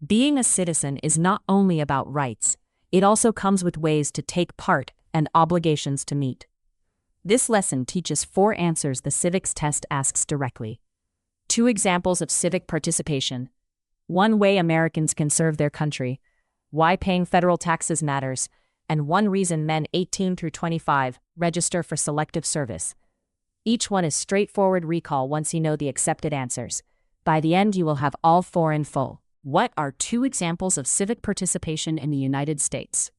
Being a citizen is not only about rights, it also comes with ways to take part and obligations to meet. This lesson teaches 4 answers the civics test asks directly. 2 examples of civic participation. 1 way Americans can serve their country, why paying federal taxes matters, and 1 reason men 18 through 25 register for Selective Service. Each one is straightforward recall once you know the accepted answers. By the end, you will have all 4 in full. What are 2 examples of civic participation in the United States?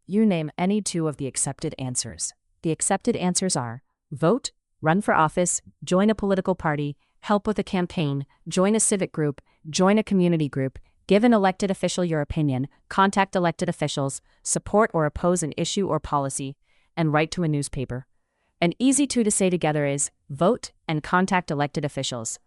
You name any 2 of the accepted answers. The accepted answers are vote, run for office, join a political party, help with a campaign, join a civic group, join a community group, give an elected official your opinion, contact elected officials, support or oppose an issue or policy, and write to a newspaper. An easy 2 to say together is vote and contact elected officials.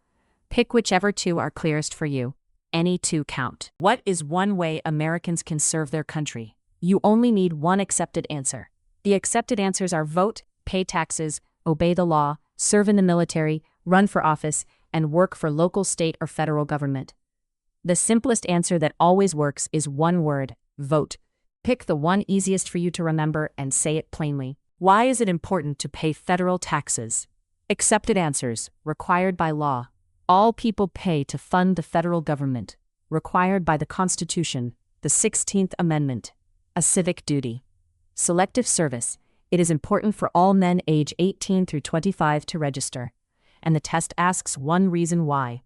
Pick whichever 2 are clearest for you. Any 2 count. What is 1 way Americans can serve their country? You only need 1 accepted answer. The accepted answers are vote, pay taxes, obey the law, serve in the military, run for office, and work for local, state, or federal government. The simplest answer that always works is 1 word, vote. Pick the one easiest for you to remember and say it plainly. Why is it important to pay federal taxes? Accepted answers, required by law. All people pay to fund the federal government, required by the Constitution, the 16th Amendment. A civic duty. Selective service. It is important for all men age 18 through 25 to register. And the test asks 1 reason why.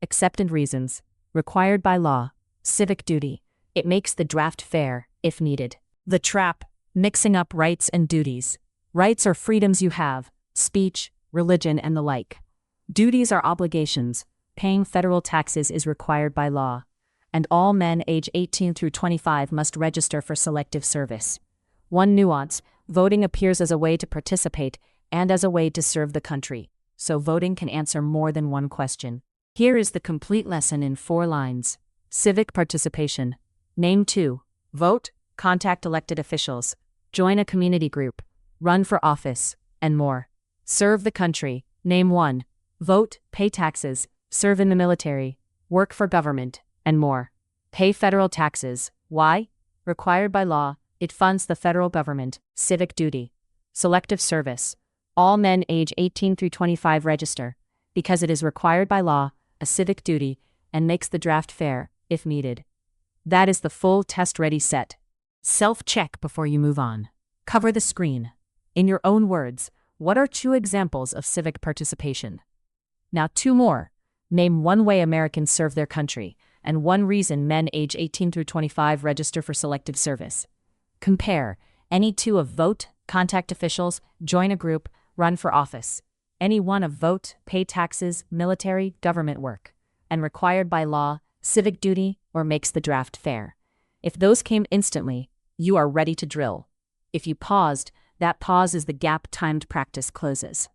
Accepted reasons. Required by law. Civic duty. It makes the draft fair, if needed. The trap. Mixing up rights and duties. Rights are freedoms you have, speech, religion, and the like. Duties are obligations. Paying federal taxes is required by law. And all men age 18 through 25 must register for Selective Service. 1 nuance, voting appears as a way to participate and as a way to serve the country, so voting can answer more than 1 question. Here is the complete lesson in 4 lines. Civic participation. Name 2. Vote, contact elected officials, join a community group, run for office, and more. Serve the country. Name 1. Vote, pay taxes, serve in the military, work for government, and more. Pay federal taxes. Why? Required by law. It funds the federal government. Civic duty. Selective service. All men age 18 through 25 register, because it is required by law, a civic duty, and makes the draft fair, if needed. That is the full test-ready set. Self-check before you move on. Cover the screen. In your own words, what are 2 examples of civic participation? Now 2 more. Name 1 way Americans serve their country, and 1 reason men age 18 through 25 register for Selective Service. Compare. Any 2 of vote, contact officials, join a group, run for office. Any 1 of vote, pay taxes, military, government work. And required by law, civic duty, or makes the draft fair. If those came instantly, you are ready to drill. If you paused, that pause is the gap timed practice closes.